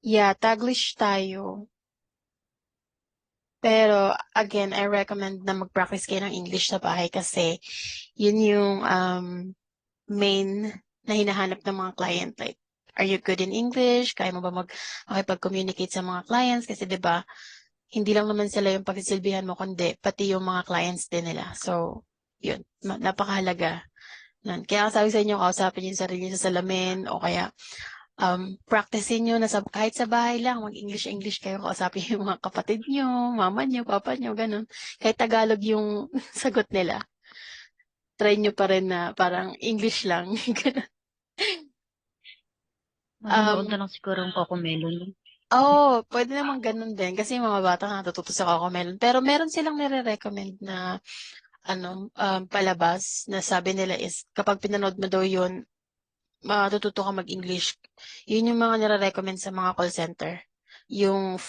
Yeah, Taglish tayo. Pero, again, I recommend na mag-practice kayo ng English sa bahay kasi yun yung main na hinahanap ng mga client. Like, are you good in English? Kaya mo ba makipag-communicate sa mga clients? Kasi 'di ba, hindi lang naman sila yung pagsisilbihan mo, kundi pati yung mga clients din nila. So, yun, napakahalaga nun. Kaya ang sabi sa inyo, kausapin yung sarili sa salamin o kaya practicein nyo na kahit sa bahay lang, mag-English-English kayo, kausapin yung mga kapatid nyo, mama nyo, papa nyo, ganun. Kahit Tagalog yung sagot nila, try nyo pa rin na parang English lang. Ganun. Manonood na Um, lang siguro ng Cocomelon. pwede naman ganun din kasi yung mga bata natututo sa Cocomelon. Pero meron silang nire-recommend na palabas na sabi nila is kapag pinanood mo daw yun, matututo ka mag-English. Yun yung mga nire-recommend sa mga call center. Yung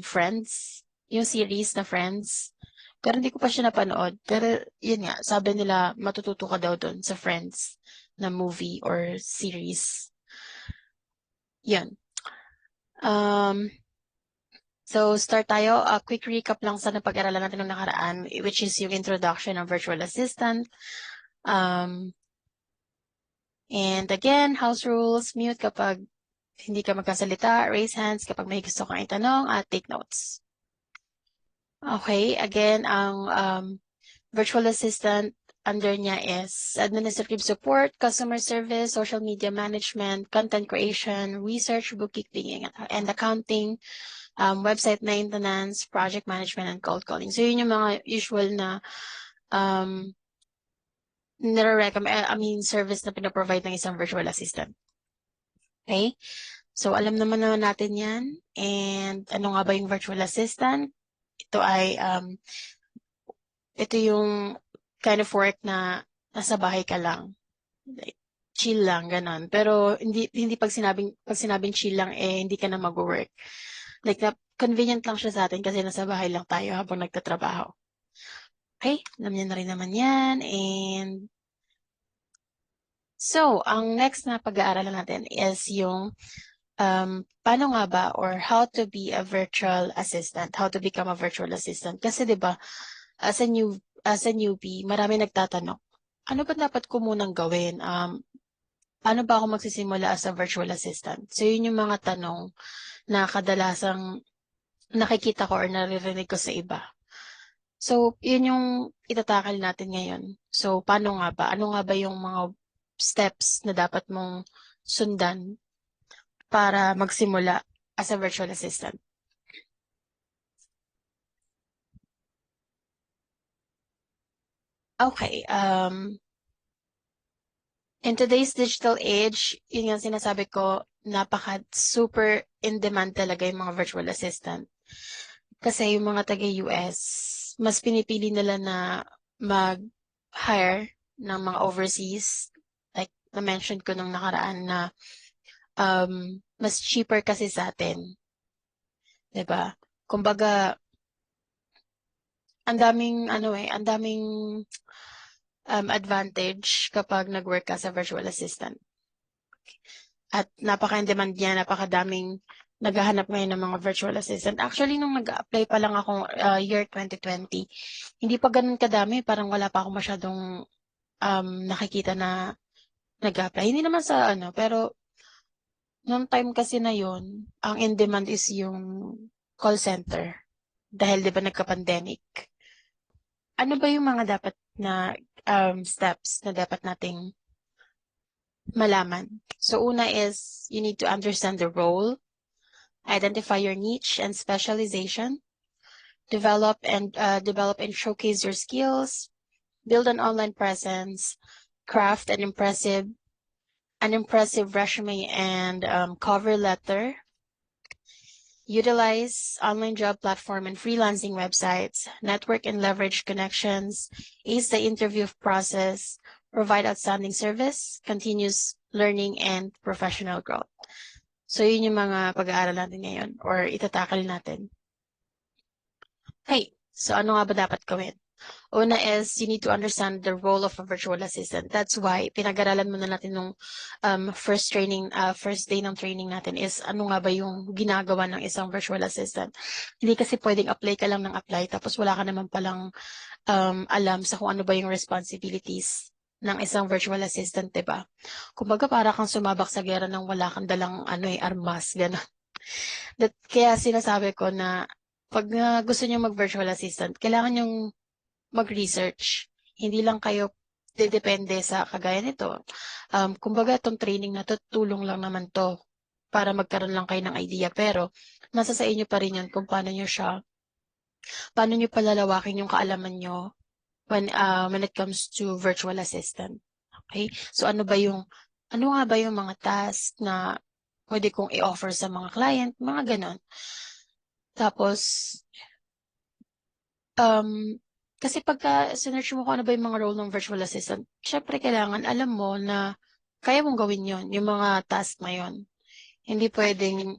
Friends, yung series na Friends. Pero hindi ko pa siya napanood. Pero yun nga, sabi nila matututo ka daw doon sa Friends na movie or series. Yun. Um, so start tayo. A quick recap lang sa napag-aralan natin ng nakaraan, which is yung introduction ng virtual assistant. Um, and again, house rules, mute kapag hindi ka magkasalita, raise hands kapag may gusto kang itanong, at take notes. Okay, again, ang virtual assistant under niya is administrative support, customer service, social media management, content creation, research, bookkeeping, and accounting, website maintenance, project management, and cold calling. So yun yung mga usual na um, service na pinaprovide ng isang virtual assistant. Okay? So, alam naman natin yan. And ano nga ba yung virtual assistant? Ito ay, ito yung kind of work na nasa bahay ka lang. Like, chill lang, ganon. Pero, hindi pag sinabing chill lang, hindi ka na mag-work. Like, convenient lang siya sa atin kasi nasa bahay lang tayo habang nagtatrabaho. Okay? Alam niyo na rin naman yan. And, so, ang next na pag-aaralan natin is yung paano nga ba or how to be a virtual assistant, how to become a virtual assistant. Kasi 'di ba, as a newbie, marami nagtatanong, ano ba dapat ko munang gawin? Paano ba ako magsisimula as a virtual assistant? So yun yung mga tanong na kadalasang nakikita ko or naririnig ko sa iba. So yun yung itatakal natin ngayon. So paano nga ba? Ano nga ba yung mga steps na dapat mong sundan para magsimula as a virtual assistant? Okay, in today's digital age, yun nga sinasabi ko, super in demand talaga yung mga virtual assistant. Kasi yung mga taga-US, mas pinipili nila na mag-hire ng mga overseas. Like, na-mention ko nung nakaraan na mas cheaper kasi sa atin. 'Di ba? Kumbaga, ang daming advantage kapag nag-work ka sa virtual assistant. At napaka-in-demand niya, napakadaming naghahanap ngayon ng mga virtual assistant. Actually, nung nag-apply pa lang ako year 2020, hindi pa ganun kadami. Parang wala pa ako masyadong nakikita na nag-apply. Hindi naman sa pero nung time kasi na yon, ang in-demand is yung call center. Dahil di ba nagka-pandemic. Ano ba yung mga dapat na steps na dapat nating malaman? So una is you need to understand the role, identify your niche and specialization, develop and showcase your skills, build an online presence, craft an impressive resume and cover letter, utilize online job platform and freelancing websites, network and leverage connections, ace the interview process, provide outstanding service, continuous learning and professional growth. So yun yung mga pag-aaral natin ngayon or itatakal natin. Okay, so ano nga ba dapat gawin? Una is you need to understand the role of a virtual assistant. That's why pinag-aralan muna natin nung first day ng training natin is ano nga ba yung ginagawa ng isang virtual assistant. Hindi kasi pwedeng apply ka lang ng apply tapos wala ka naman palang alam sa kung ano ba yung responsibilities ng isang virtual assistant, 'di ba? Kumbaga para kang sumabak sa gera nang wala kang dalang armas, gano'n. Kaya sinasabi ko na pag gusto niyo mag-virtual assistant, kailangan yung mag-research. Hindi lang kayo depende sa kagaya nito. Kumbaga itong training na to, tulong lang naman to para magkaroon lang kayo ng idea. Pero nasa sa inyo pa rin yun kung paano nyo palalawakin yung kaalaman nyo when it comes to virtual assistant. Okay? So ano nga ba yung mga task na pwede kong i-offer sa mga client, mga ganon. Tapos, kasi pagka sinearch mo kung ano ba yung mga role ng virtual assistant, syempre kailangan alam mo na kaya mong gawin yon yung mga task na yon. Hindi pwedeng,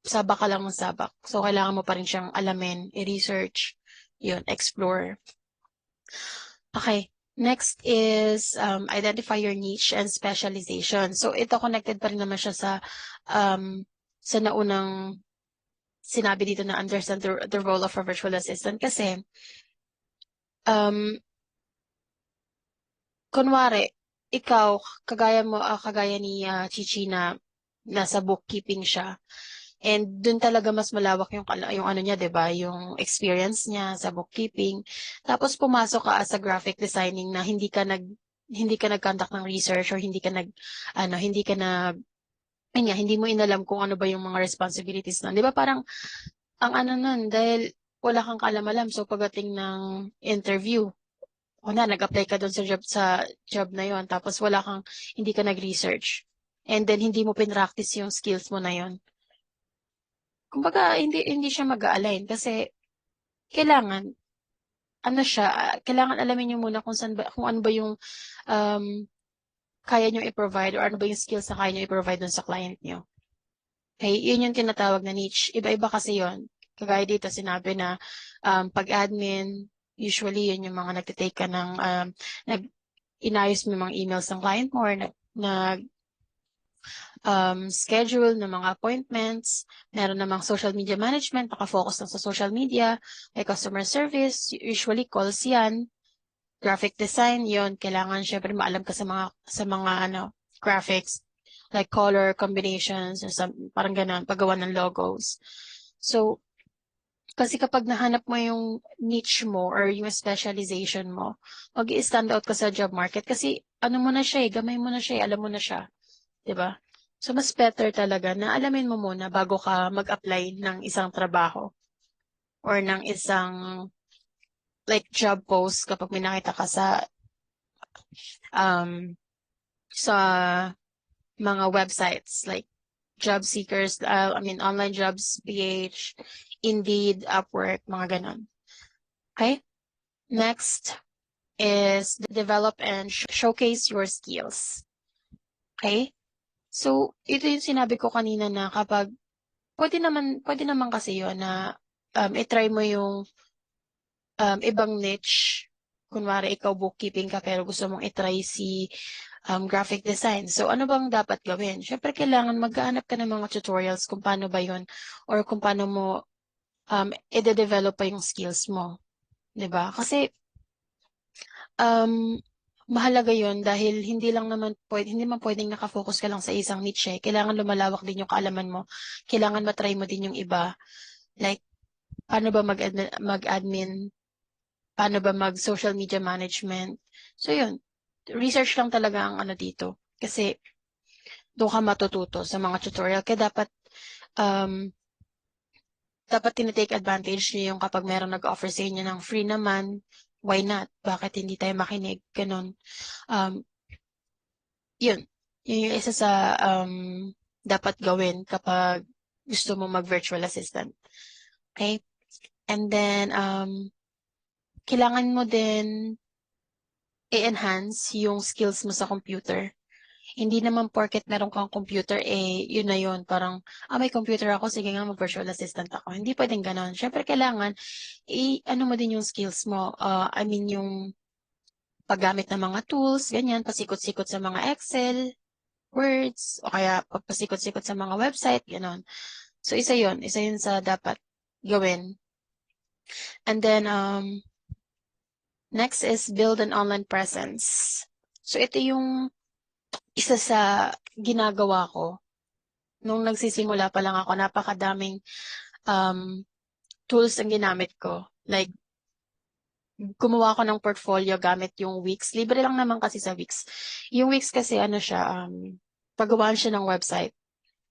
sabak ka lang ng sabak. So, kailangan mo pa rin siyang alamin, i-research, yun, explore. Okay. Next is identify your niche and specialization. So, ito connected pa rin naman siya sa naunang sinabi dito na understand the role of a virtual assistant kasi kunwari, ikaw, kagaya ni Chichi na nasa bookkeeping siya. And dun talaga mas malawak yung ano niya, 'di ba? Yung experience niya sa bookkeeping. Tapos pumasok ka as a graphic designing na hindi ka nag-conduct ng research or hindi mo inalam kung ano ba yung mga responsibilities nun. 'Di ba parang ang ano nun dahil wala kang kaalam-alam so pagdating ng interview, nag-apply ka doon sa job na yon tapos hindi ka nag-research. And then hindi mo pinractice yung skills mo na yon. Kumbaga, hindi siya mag-a-align kasi kailangan, kailangan alamin niyo muna kung ano ba yung um, kaya niyo i-provide or ano ba yung skills na kaya niyo i-provide dun sa client niyo. Okay, yun yung tinatawag na niche. Iba-iba kasi yon. Kagaya dito sinabi na pag-admin, usually yun yung mga nagtitake ka ng inayos mo yung mga emails ng client mo or schedule ng mga appointments. Meron namang social media management, nakafocus lang sa social media. May customer service, usually calls yan. Graphic design, yon kailangan syempre maalam ka sa mga graphics, like color combinations, or parang ganun, paggawa ng logos. So, kasi kapag nahanap mo yung niche mo or yung specialization mo, mag-i-stand out ka sa job market kasi ano mo na siya gamay mo na siya alam mo na siya. 'Di ba? So, mas better talaga na alamin mo muna bago ka mag-apply ng isang trabaho or ng isang like job post kapag may nakita ka um, sa mga websites like job seekers, online jobs, PH, Indeed, Upwork, mga ganon. Okay? Next is develop and showcase your skills. Okay? So, ito yung sinabi ko kanina na kapag pwede naman kasi yun na i-try mo yung ibang niche. Kunwari, ikaw bookkeeping ka pero gusto mong i-try si graphic design. So, ano bang dapat gawin? Siyempre, kailangan maghahanap ka ng mga tutorials kung paano ba yun or kung paano mo i-develop pa yung skills mo. 'Di ba? Kasi, mahalaga yun dahil hindi man pwedeng nakafocus ka lang sa isang niche. Kailangan lumalawak din yung kaalaman mo. Kailangan matry mo din yung iba. Like, paano ba mag-admin? Paano ba mag-social media management? So, yun. Research lang talaga ang ano dito. Kasi, doon ka matututo sa mga tutorial. Kaya dapat tinitake advantage niyo yung kapag meron nag-offer sa inyo ng free naman, why not? Bakit hindi tayo makinig? Ganun. Yun. Yun yung isa sa dapat gawin kapag gusto mo mag-virtual assistant. Okay? And then, kailangan mo din i-enhance yung skills mo sa computer. Hindi naman porket meron kang computer, yun na yun. Parang, may computer ako, sige nga, mag-virtual assistant ako. Hindi pwedeng ganon. Syempre, kailangan, ano mo din yung skills mo. I mean, yung paggamit ng mga tools, ganyan, pasikot-sikot sa mga Excel, Words, o kaya pasikot-sikot sa mga website, ganon. So, isa yun sa dapat gawin. And then, next is build an online presence. So, ito yung isa sa ginagawa ko. Nung nagsisimula pa lang ako, napakadaming tools ang ginamit ko. Like, gumawa ko ng portfolio gamit yung Wix. Libre lang naman kasi sa Wix. Yung Wix kasi ano siya, paggawaan siya ng website.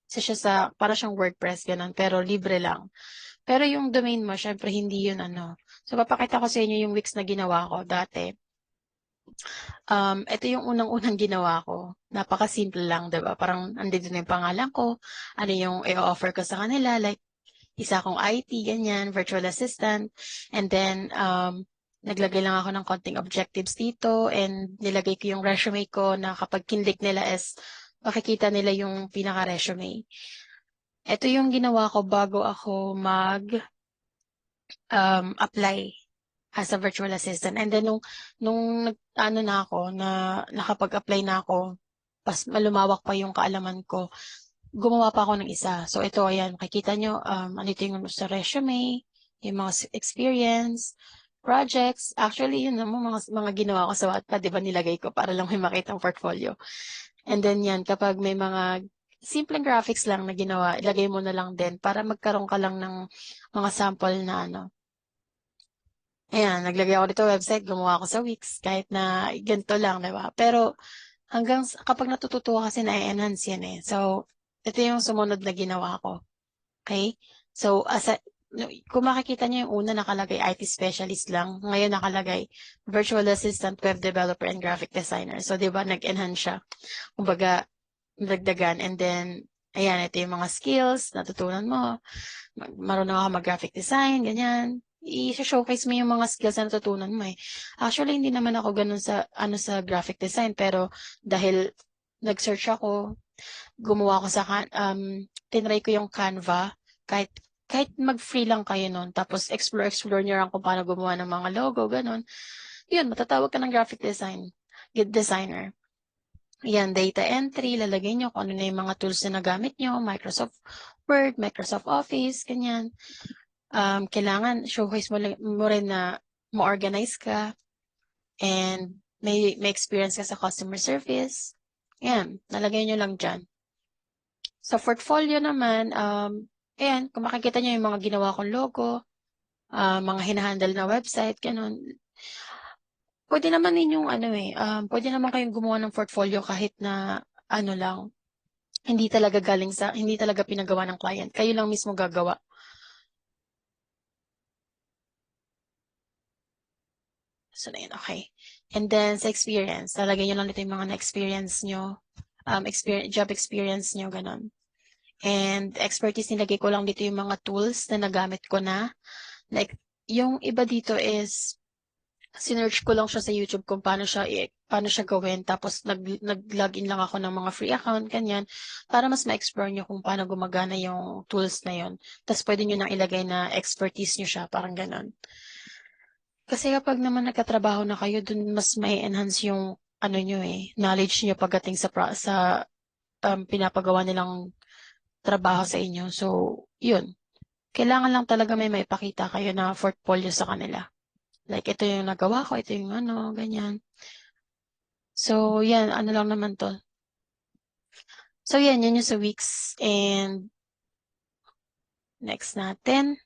Kasi siya para siyang WordPress, ganun, pero libre lang. Pero yung domain mo, syempre hindi yun ano. So, papakita ko sa inyo yung Wix na ginawa ko dati. Ito yung unang-unang ginawa ko. Napaka-simple lang, diba? Parang andito na yung pangalan ko, ano yung i-offer ko sa kanila, like, isa akong IT, ganyan, virtual assistant. And then, naglagay lang ako ng konting objectives dito and nilagay ko yung resume ko na kapag kinlik nila is makikita nila yung pinaka-resume. Ito yung ginawa ko bago ako apply as a virtual assistant. And then, nung na ako, na nakapag-apply na ako, pas malumawak pa yung kaalaman ko, gumawa pa ako ng isa. So, ito, ayan, makikita nyo, ano ito yung sa resume, yung mga experience, projects. Actually, yun naman, mga ginawa ko sa Wattpad, di ba, nilagay ko para lang may makita ang portfolio. And then yan, kapag may mga simpleng graphics lang na ginawa, ilagay mo na lang din para magkaroon ka lang ng mga sample na ano. Ayan, naglagay ako dito website, gumawa ako sa Wix, kahit na ganito lang, di ba? Pero kapag natututo ka kasi na-enhance yan eh. So, ito yung sumunod na ginawa ko. Okay? So, kung makikita niyo yung una nakalagay IT specialist lang, ngayon nakalagay virtual assistant, web developer, and graphic designer. So, di ba, nag-enhance siya. Kumbaga, dagdagan. And then, ayan, ito yung mga skills, natutunan mo. Marunong ako mag-graphic design, ganyan. I-showcase mo yung mga skills na natutunan mo eh. Actually, hindi naman ako ganun sa graphic design, pero dahil nag-search ako, gumawa ko tinry ko yung Canva, kahit mag-free lang kayo nun, tapos explore nyo lang kung paano gumawa ng mga logo, ganun. Yun, matatawag ka ng graphic designer. Yan, data entry, lalagay nyo kung ano na yung mga tools na nagamit nyo, Microsoft Word, Microsoft Office, ganyan. Kailangan showcase mo rin na ma-organize ka and may experience ka sa customer service. Yan, nalagay nyo lang dyan. Sa portfolio naman, ayan, kung makikita nyo yung mga ginawa kong logo, mga hinahandle na website, ganun. Pwede naman ninyong pwede naman kayong gumawa ng portfolio kahit na ano lang, hindi talaga pinagawa ng client. Kayo lang mismo gagawa. So, na yun, okay. And then, sa experience, talagay nyo lang dito yung mga na-experience nyo, job experience nyo, ganun. And expertise, nilagay ko lang dito yung mga tools na nagamit ko na. Like, yung iba dito is, sinearch ko lang siya sa YouTube kung paano siya gawin. Tapos, nag-login lang ako ng mga free account, ganyan, para mas ma-explore nyo kung paano gumagana yung tools na yun. Tapos, pwede nyo nang ilagay na expertise nyo siya, parang ganun. Kasi kapag naman nagkatrabaho na kayo, dun mas may enhance yung nyo knowledge nyo pagdating sa pinapagawa nilang trabaho sa inyo. So, yun. Kailangan lang talaga may maipakita kayo na portfolio sa kanila. Like, ito yung nagawa ko, ito yung ganyan. So, yan, ano lang naman to. So, yan yung sa Wix. And, next natin.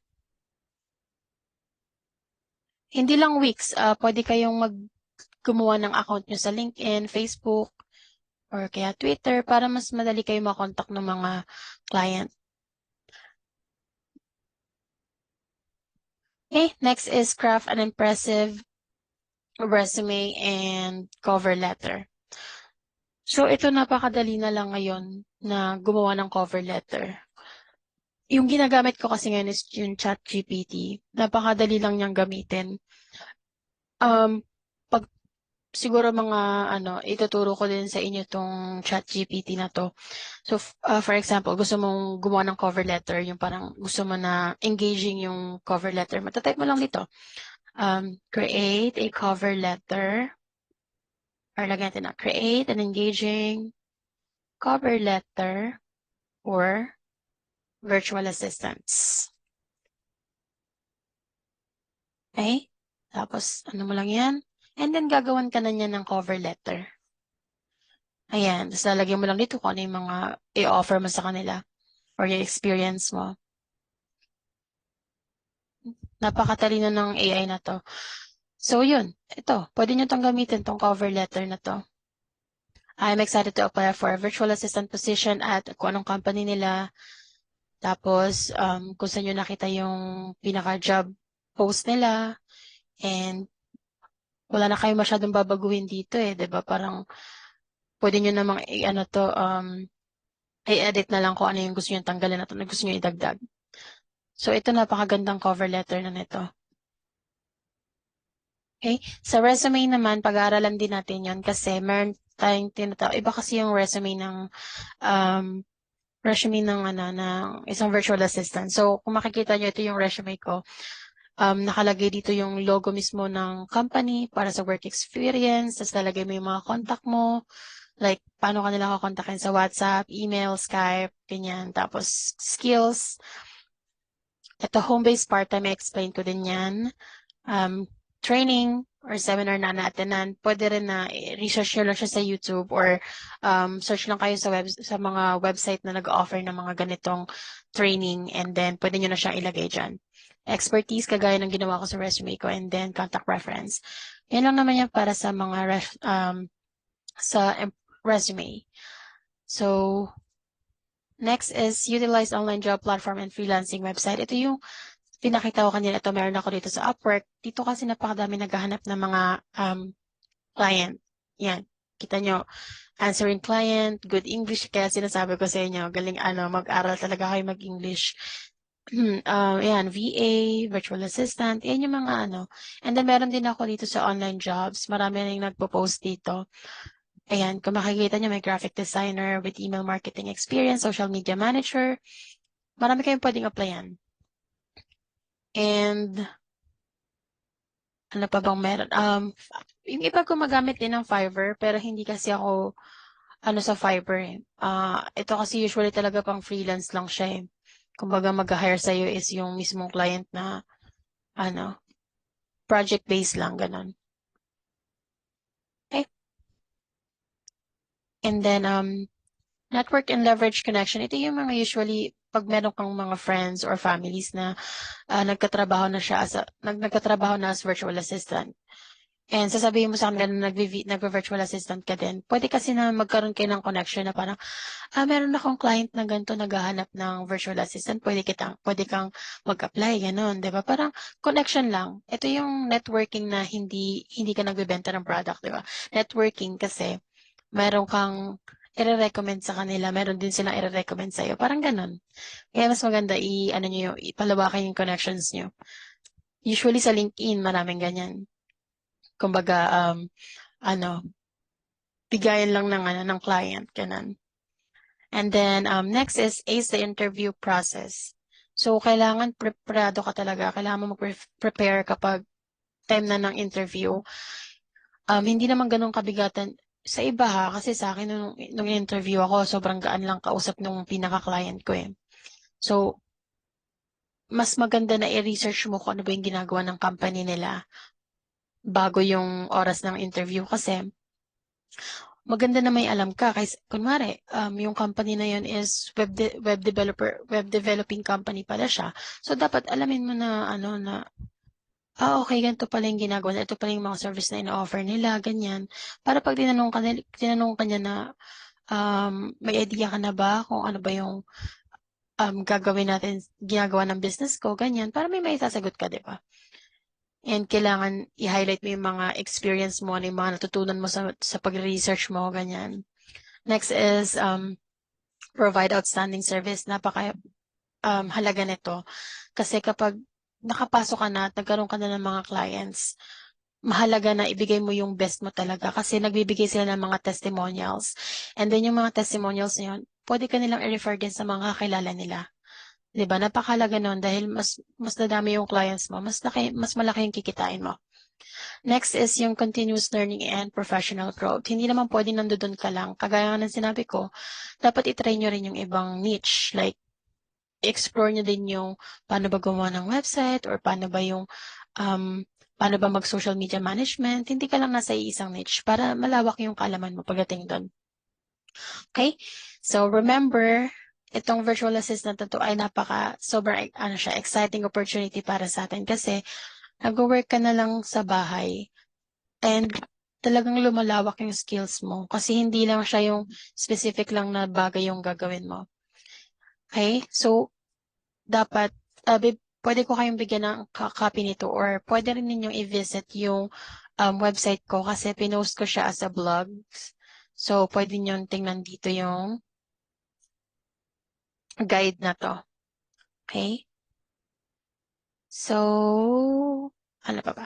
Hindi lang Wix, pwede kayong gumawa ng account nyo sa LinkedIn, Facebook, or kaya Twitter para mas madali kayo makontak ng mga client. Okay, next is craft an impressive resume and cover letter. So, ito napakadali na lang ngayon na gumawa ng cover letter. Yung ginagamit ko kasi ngayon is yung ChatGPT. Napakadali lang niyang gamitin. Pag siguro mga ituturo ko din sa inyo tong ChatGPT na to. So, for example, gusto mong gumawa ng cover letter, yung parang gusto mo na engaging yung cover letter, matatype mo lang dito. Create a cover letter, or lagyan natin na, create an engaging cover letter for virtual assistants. Okay? Tapos, ano mo lang yan? And then, gagawan ka na niya ng cover letter. Ayan. Tapos, lalagyan mo lang dito kung ano yung mga i-offer mo sa kanila or yung experience mo. Napakatalino ng AI na to. So, yun. Ito. Pwede nyo itong gamitin, tong cover letter na to. I'm excited to apply for a virtual assistant position at kung anong company nila. Tapos, kung saan nyo nakita yung pinaka-job post nila. And, wala na kayo masyadong babaguhin dito eh, 'di ba? Parang pwede niyo namang i-edit na lang kung ano yung gusto niyo tanggalin at ano gusto niyo idagdag. So ito napakagandang cover letter na nito. Okay? Sa resume naman, pag-aaralan din natin 'yon kasi meron tayong tinatawag. Iba kasi yung resume ng isang virtual assistant. So kung makikita niyo ito yung resume ko. Nakalagay dito yung logo mismo ng company para sa work experience. Tapos lalagay mo yung mga contact mo. Like, paano ka nila kakontakin sa WhatsApp, email, Skype, ganyan. Tapos, skills. Ito, home-based part-time, explain ko din yan. Training or seminar na na-attendan. Pwede rin na research nyo lang siya sa YouTube or search lang kayo sa mga website na nag-offer ng mga ganitong training and then pwede nyo na siyang ilagay dyan. Expertise, kagaya ng ginawa ko sa resume ko, and then contact reference. Yan lang naman yan para sa mga resume. So, next is utilize online job platform and freelancing website. Ito yung pinakita ko kanina. Ito meron ako dito sa Upwork. Dito kasi napakadami naghahanap ng mga client. Yan. Kita nyo, answering client, good English. Kaya sinasabi ko sa inyo, galing mag-aral talaga kayo mag-English. Yan, VA, virtual assistant, yan yung mga And then meron din ako dito sa online jobs. Marami rin nagpo-post dito. Ayan, kung makikita nyo, may graphic designer with email marketing experience, social media manager. Marami kayong pwedeng applyan. And, ano pa bang meron? Yung iba gumagamit din ng Fiverr, pero hindi kasi ako, sa Fiverr eh. Ito kasi usually talaga pang freelance lang siya eh. Kumbaga mag-hire sa'yo is yung mismong client na, project-based lang, ganun. Okay. And then, network and leverage connection. Ito yung mga usually, pag meron kang mga friends or families na nagkatrabaho na siya nagkatrabaho na as virtual assistant. And sasabihin mo sa kanila na nag-virtual assistant ka din. Pwede kasi na magkaroon kayo ng connection na parang, meron akong client na ganito naghahanap ng virtual assistant. Pwede kang mag-apply, gano'n, di ba? Parang connection lang. Ito yung networking na hindi ka nagbebenta ng product, di ba? Networking kasi meron kang i-recommend sa kanila, meron din silang i-recommend sa'yo. Parang ganun. Kaya mas maganda ipalawakan yung connections nyo. Usually sa LinkedIn, maraming ganyan. Kumbaga, bigayan lang ng client, ganun. And then, next is ace the interview process. So, kailangan preparado ka talaga. Kailangan mo mag-prepare kapag time na ng interview. Hindi naman ganun kabigatan. Sa iba kasi sa akin nung interview ako, sobrang gaan lang kausap nung pinaka-client ko eh. So, mas maganda na i-research mo kung ano ba yung ginagawa ng company nila bago yung oras ng interview kasi maganda na may alam ka. Kasi, kunwari, yung company na yun is web developing company pala siya. So, dapat alamin mo na, okay, ganito pala yung ginagawa nila. Ito pala yung mga service na ina-offer nila, ganyan. Para pag tinanong ka niya na, may idea ka na ba kung ano ba yung gagawin natin, ginagawa ng business ko, ganyan. Para may sasagot ka, di ba? And kailangan i-highlight mo yung mga experience mo, yung mga natutunan mo sa pag-research mo, ganyan. Next is provide outstanding service. Napaka halaga nito. Kasi kapag nakapasok ka na at nagkaroon ka na ng mga clients, mahalaga na ibigay mo yung best mo talaga kasi nagbibigay sila ng mga testimonials. And then yung mga testimonials na yun, pwede ka nilang i-refer din sa mga kakilala nila. 'Di ba? Napakahalaga nun dahil mas dadami yung clients mo, mas malaki yung kikitain mo. Next is yung continuous learning and professional growth. Hindi naman pwedeng nandoon ka lang. Kagaya nga ng sinabi ko, dapat i-try nyo rin yung ibang niche. Like, explore nyo din yung paano ba gumawa ng website or paano ba mag-social media management. Hindi ka lang nasa isang niche para malawak yung kaalaman mo pagdating doon. Okay? So, remember, itong virtual assistant na to ay sobrang exciting opportunity para sa atin kasi nag-work ka na lang sa bahay and talagang lumalawak yung skills mo kasi hindi lang siya yung specific lang na bagay yung gagawin mo. Okay? So, dapat, pwede ko kayong bigyan ng copy nito or pwede rin ninyong i-visit yung website ko kasi pinost ko siya as a blog. So, pwede nyo tingnan dito yung guide na to. Okay? So, ano pa ba?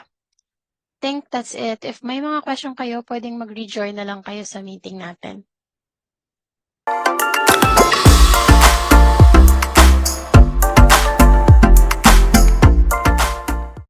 Think that's it. If may mga question kayo, pwedeng mag-rejoin na lang kayo sa meeting natin.